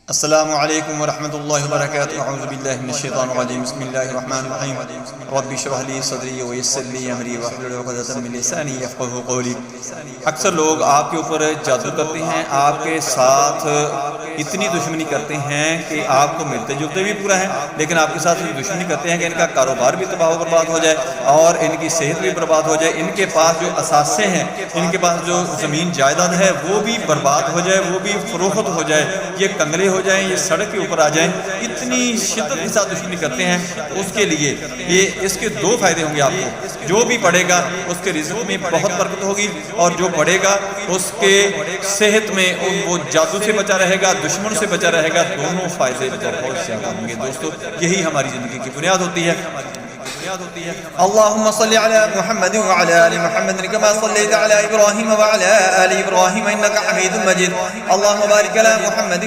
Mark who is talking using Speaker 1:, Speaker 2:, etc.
Speaker 1: السلام علیکم ورحمۃ اللہ وبرکاتہ۔ اعوذ باللہ من الشیطان الرجیم، بسم اللہ الرحمن الرحیم۔ رب اشرح لی صدری ویسر لی امری واحلل عقدۃ من لسانی یفقہوا قولی۔ اکثر لوگ آپ کے اوپر جادو کرتے ہیں، آپ کے ساتھ اتنی دشمنی کرتے ہیں کہ آپ کو ملتے جلتے بھی پورا ہے، لیکن آپ کے ساتھ دشمنی کرتے ہیں کہ ان کا کاروبار بھی تباہ و برباد ہو جائے اور ان کی صحت بھی برباد ہو جائے، ان کے پاس جو اثاثے ہیں، ان کے پاس جو زمین جائیداد ہے وہ بھی برباد ہو جائے، وہ بھی فروخت ہو جائے، یہ کنگلے ہو جائیں، یہ سڑک کے اوپر آ جائیں۔ اتنی شدت کے ساتھ دشمنی کرتے ہیں۔ اس کے لیے اس کے دو فائدے ہوں گے آپ کو۔ جو بھی پڑھے گا اس کے رزق میں بہت برکت ہوگی، اور جو پڑھے گا اس کے صحت میں وہ جادو سے بچا رہے گا، دشمن سے بچا رہے گا، دونوں فائدے بہت زیادہ ہوں گے۔ دوستو، یہی ہماری زندگی کی بنیاد ہوتی ہے۔ اللهم صل على محمد وعلى آل محمد كما صليت على إبراهيم وعلى آل إبراهيم إنك حميد مجيد. اللهم بارك على محمد